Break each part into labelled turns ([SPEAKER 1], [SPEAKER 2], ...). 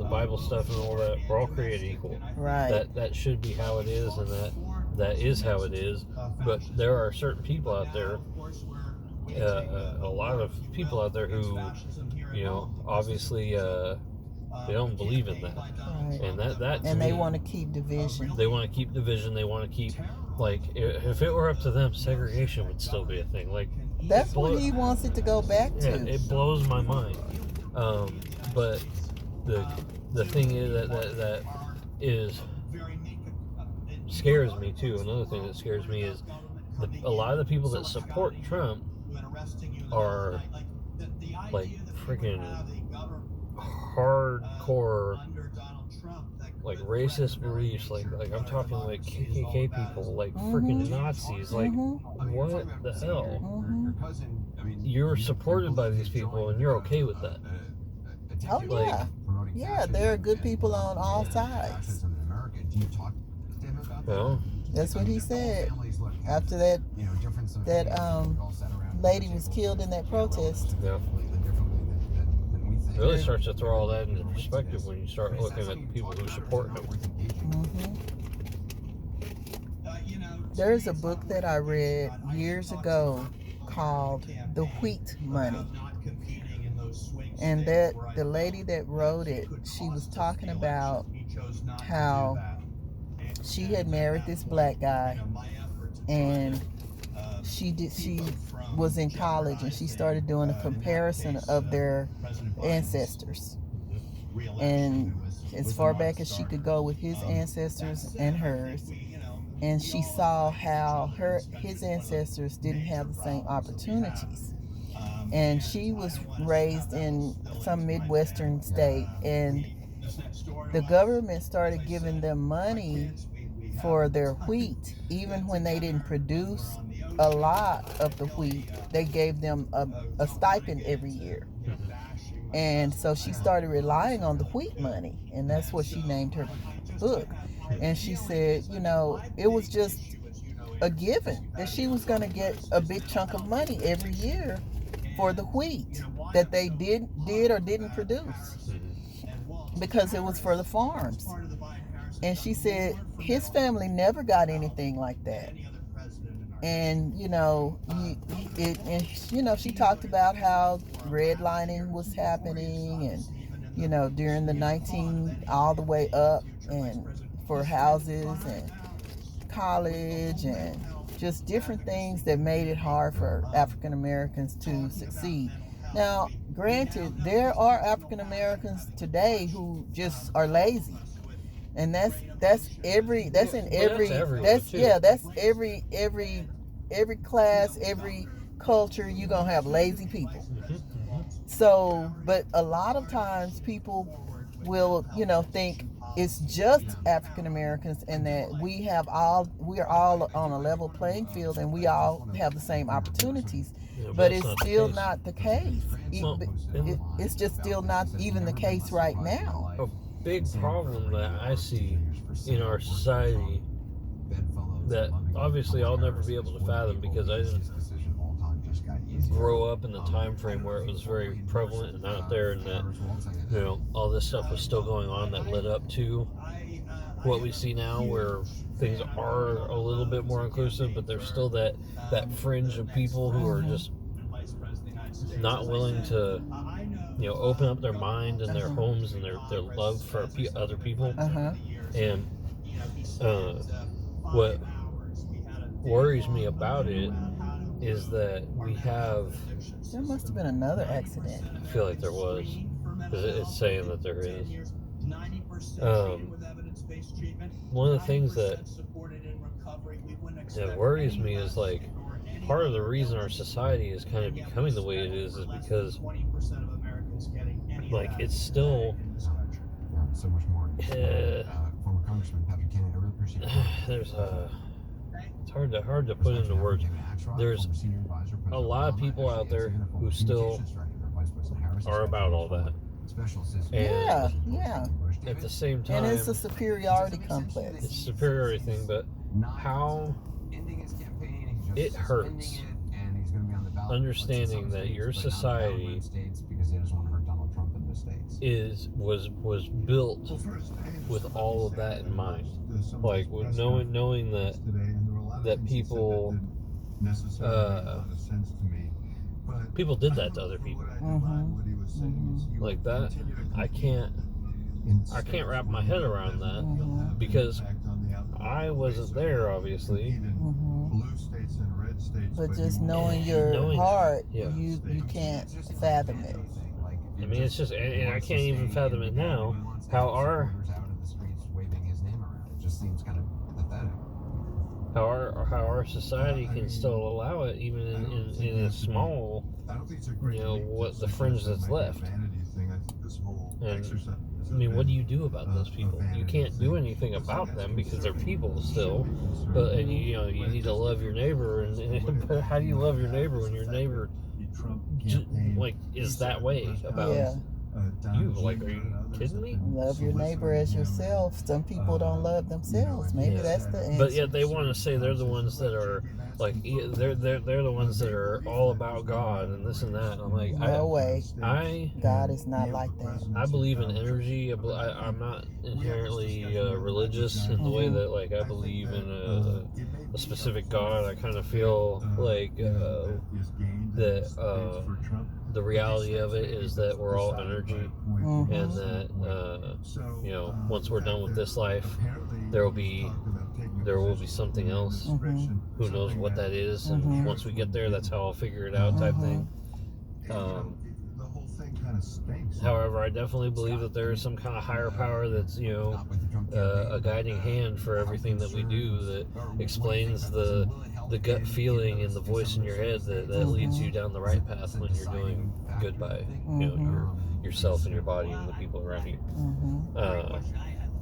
[SPEAKER 1] the Bible stuff and all that, we're all created equal.
[SPEAKER 2] Right.
[SPEAKER 1] That should be how it is, and that is how it is. But there are certain people out there, a lot of people out there who, obviously they don't believe in that,
[SPEAKER 2] Right.
[SPEAKER 1] and that
[SPEAKER 2] And
[SPEAKER 1] me,
[SPEAKER 2] they want to keep division.
[SPEAKER 1] They want to keep division. They want to keep, like, if it were up to them, segregation would still be a thing. Like,
[SPEAKER 2] That's what he wants it to go back to.
[SPEAKER 1] Yeah, it blows my mind. But the thing is that is scares me too. Another thing that scares me is a lot of the people that support Trump are like freaking hardcore, like racist beliefs. Like I'm talking like KKK people, like freaking Nazis. Like, what the hell? You're supported by these people and you're okay with that.
[SPEAKER 2] Oh, yeah. Yeah, there are good people on all sides.
[SPEAKER 1] Well,
[SPEAKER 2] that's what he said after that lady was killed in that protest.
[SPEAKER 1] Yeah. It really starts to throw all that into perspective when you start looking at people who support him.
[SPEAKER 2] There's a book that I read years ago called The Wheat Money. And that the lady that wrote it, she was talking about how she had married this black guy, and she was in college, and she started doing a comparison of their ancestors, and as far back as she could go with his ancestors and hers, and she saw how his ancestors didn't have the same opportunities. And she was raised in some Midwestern state, and the government started giving them money for their wheat. Even when they didn't produce a lot of the wheat, they gave them a stipend every year. And so she started relying on the wheat money, and that's what she named her book. And she said, it was just a given that she was going to get a big chunk of money every year for the wheat that they did or didn't produce, because it was for the farms. And she said his family never got anything like that. And she talked about how redlining was happening, and during the 19 all the way up, and for houses and college and just different things that made it hard for African Americans to succeed. Now, granted, there are African Americans today who just are lazy, and that's every class, every culture. You're gonna have lazy people. So, but a lot of times people will, think it's just African Americans, and that we are all on a level playing field, and we all have the same opportunities. But it's still not the case. It's just still not even the case right now.
[SPEAKER 1] A big problem that I see in our society that obviously I'll never be able to fathom, because I didn't grow up in the time frame where it was very prevalent and out there, and that all this stuff was still going on that led up to what we see now, where things are a little bit more inclusive, but there's still that fringe of people who are just not willing to open up their mind and their homes and their love for other people. And what worries me about it is that we have...
[SPEAKER 2] There must have been another accident.
[SPEAKER 1] I feel like there was, because it's saying that there is. One of the things that worries me is, like, part of the reason our society is kind of becoming the way it is because, like, it's still... so much more. Former Congressman Patrick Kennedy, I really appreciate it. There's it's hard to put into words. There's a lot of people out there who still are about all that. And
[SPEAKER 2] yeah.
[SPEAKER 1] At the same time,
[SPEAKER 2] and it's a superiority complex.
[SPEAKER 1] It's a superiority thing, but how it hurts understanding that your society was built with all of that in mind. Like knowing that people people did that to other people. Like that, I can't wrap my head around that because I wasn't there, obviously.
[SPEAKER 2] But just knowing your heart, you can't fathom it.
[SPEAKER 1] I mean, it's just, and I can't even fathom it now. How our society can still allow it, even in a small, what the fringe that's left. And I mean, what do you do about those people? You can't do anything about them because they're people still. But you need to love your neighbor. But how do you love your neighbor when your neighbor is that way about you? Like, are you kidding me?
[SPEAKER 2] Love your neighbor as yourself. Some people don't love themselves. Maybe that's the answer.
[SPEAKER 1] But yet they want to say they're the ones that are like they're the ones that are all about God and this and that. I'm like,
[SPEAKER 2] no way. God is not like that.
[SPEAKER 1] I believe in energy. I'm not inherently religious in the way that like I believe in a specific God. I kind of feel like that the reality of it is that we're all energy, and that once we're done with this life, there will be something else. Who knows what that is? And once we get there, that's how I'll figure it out, type thing. However, I definitely believe that there is some kind of higher power that's a guiding hand for everything that we do, that explains the gut feeling and the voice in your head that leads you down the right path when you're doing good by yourself and your body and the people around you.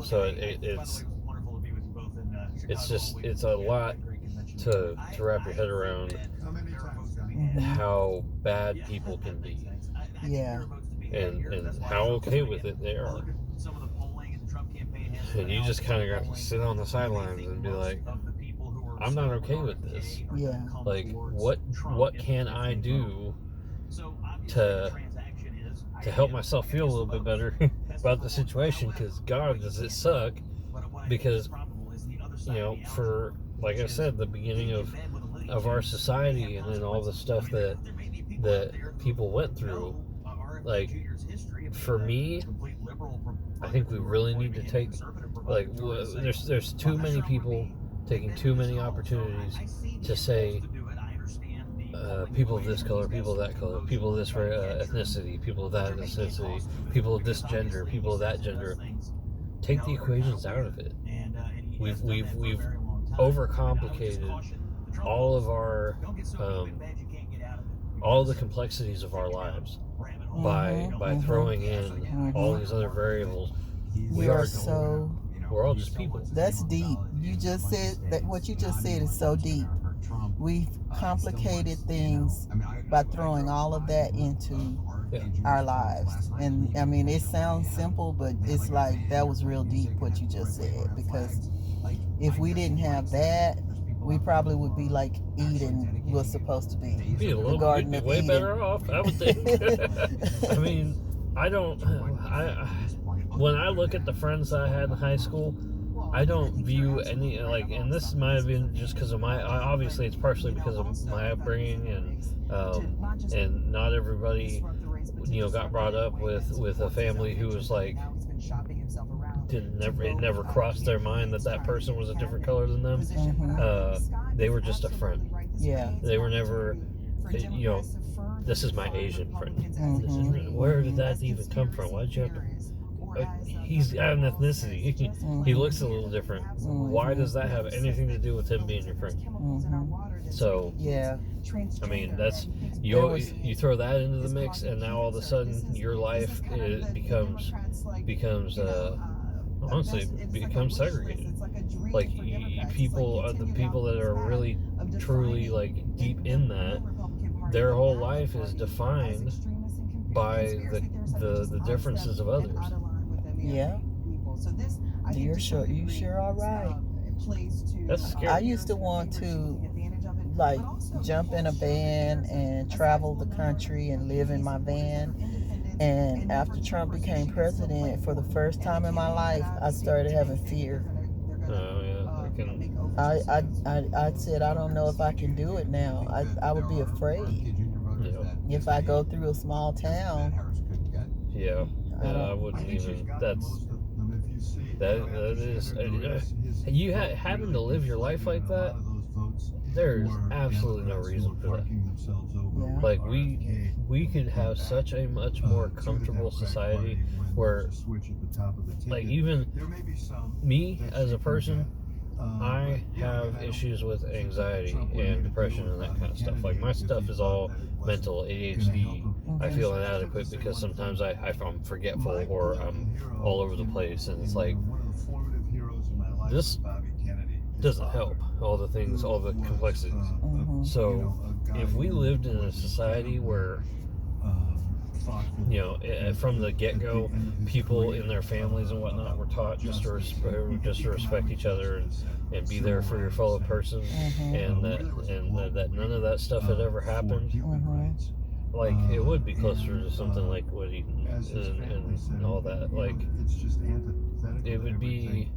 [SPEAKER 1] So it's a lot to wrap your head around how bad people can be.
[SPEAKER 2] Yeah.
[SPEAKER 1] And how okay with it they are. And you just kind of got to sit on the sidelines and be like, I'm not okay with this.
[SPEAKER 2] Yeah.
[SPEAKER 1] Like, what can I do to help myself feel a little bit better about the situation? Because God, does it suck? Because for, like I said, the beginning of our society and then all the stuff that people went through, like, for me, I think we really need to take, like, there's too many people taking too many opportunities to say people of this color, people of that color, people of this ethnicity, people of that ethnicity, people of this gender, people of that gender. Take the equations out of it. We've overcomplicated all of our all the complexities of our lives by throwing in all these other variables. We're all just people.
[SPEAKER 2] That's deep. You just said that. What you just said is so deep. We've complicated things by throwing all of that into our lives. And I mean, it sounds simple, but it's like that was real deep what you just said. Because if we didn't have that, we probably would be like Eden was supposed to be.
[SPEAKER 1] We'd be way Eden. Better off, I would think. I mean, when I look at the friends that I had in high school, I don't view any, like, and this might have been just because of obviously it's partially because of my upbringing, and not everybody, got brought up with a family who was like, it never crossed their mind that person was a different color than them. They were just a friend.
[SPEAKER 2] Yeah.
[SPEAKER 1] They were never, this is my Asian friend. Where did that even come from? Why'd you have to? He's got an ethnicity. He looks a little different. Why does that have anything to do with him being your friend? So yeah, I mean, that's you throw that into the mix, and now all of a sudden your life becomes honestly becomes segregated. Like people are the people that are really truly like deep in that. Their whole life is defined by the differences of others.
[SPEAKER 2] Yeah, you sure are right.
[SPEAKER 1] That's scary.
[SPEAKER 2] I used to want to like jump in a van and travel the country and live in my van, And after Trump became president, for the first time in my life, I started having fear.
[SPEAKER 1] Oh yeah,
[SPEAKER 2] I said, I don't know if I can do it now. I would be afraid.
[SPEAKER 1] Yeah.
[SPEAKER 2] If I go through a small town.
[SPEAKER 1] Yeah. I wouldn't even. That is. You having to live your life like that. There's absolutely no reason for that.
[SPEAKER 2] Yeah.
[SPEAKER 1] Like we could have such a much more comfortable society where, like, even me as a person, I have issues with anxiety and depression and that kind of stuff. Like, my stuff is all mental, ADHD. I feel inadequate because sometimes I'm forgetful or I'm all over the place, and it's like, this doesn't help all the things, all the complexities.
[SPEAKER 2] Mm-hmm.
[SPEAKER 1] So if we lived in a society where, from the get-go, people in their families and whatnot were taught just to respect each other and be there for your fellow person, and that none of that stuff had ever happened, like, it would be closer to something like what and all that. Like, it would be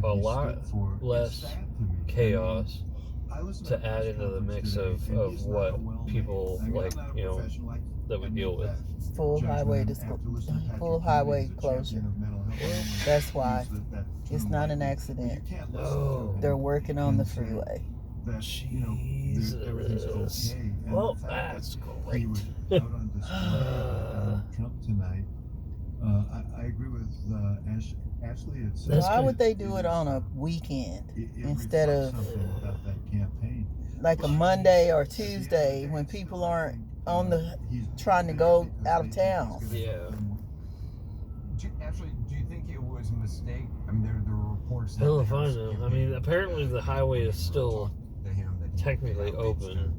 [SPEAKER 1] a lot less chaos to add into the mix of what people, like, that we deal with.
[SPEAKER 2] Full highway closure. That's why. It's not an accident.
[SPEAKER 1] Oh,
[SPEAKER 2] They're working on the freeway.
[SPEAKER 1] Jesus. Well, that's great.
[SPEAKER 3] Trump tonight. I agree with Ashley.
[SPEAKER 2] Why would they do it on a weekend instead of like a Monday or Tuesday when people aren't on the trying to go out of town?
[SPEAKER 1] Yeah.
[SPEAKER 3] Ashley, do you think it was a mistake? I mean, there were reports that.
[SPEAKER 1] Hell if I know. I mean, apparently the highway is still technically open.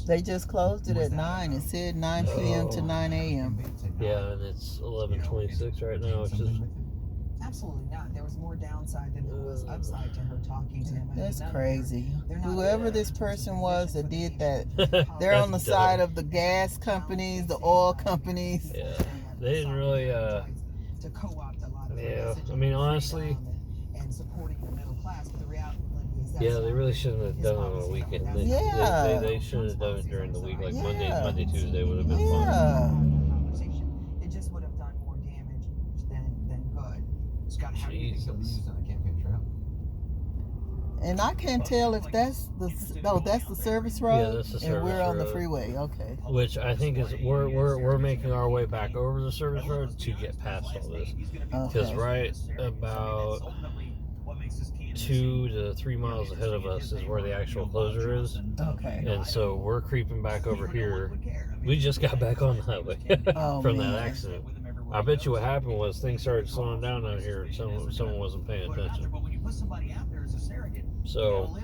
[SPEAKER 2] They just closed it at 9. It said 9 p.m. to 9 a.m.
[SPEAKER 1] Yeah, and it's 11:26 right now. It's just
[SPEAKER 4] absolutely not. There was more downside than there was upside to her talking to him.
[SPEAKER 2] That's crazy. Whoever this person was that did that, they're on the side of the gas companies, the oil companies.
[SPEAKER 1] Yeah, they didn't really.
[SPEAKER 4] To co-opt a lot of
[SPEAKER 1] Yeah, I mean, honestly.
[SPEAKER 4] And supporting the middle class, but the reality is
[SPEAKER 1] Yeah, they really shouldn't have done it on a weekend. They should have done it during the week, like Monday, Tuesday would have been
[SPEAKER 4] fine. It just would have done more damage than good.
[SPEAKER 3] Scott, how do you think it'll be used on the campaign trail?
[SPEAKER 2] And I can't tell if that's the service road.
[SPEAKER 1] Yeah, that's the service
[SPEAKER 2] and we're on the
[SPEAKER 1] road.
[SPEAKER 2] freeway. Okay.
[SPEAKER 1] Which I think is we're making our way back over the service road to get past all this, because right about 2 to 3 miles ahead of us is where the actual closure is.
[SPEAKER 2] Okay.
[SPEAKER 1] And so we're creeping back over here. We just got back on the highway from that accident. I bet you what happened was things started slowing down out here, and someone wasn't paying attention. So,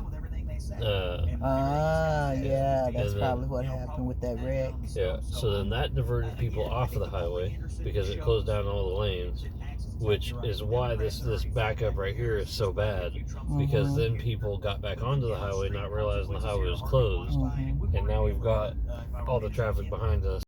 [SPEAKER 2] yeah, that's probably what happened with that wreck.
[SPEAKER 1] Yeah, so then that diverted people off of the highway because it closed down all the lanes, which is why this backup right here is so bad, because then people got back onto the highway not realizing the highway was closed, and now we've got all the traffic behind us.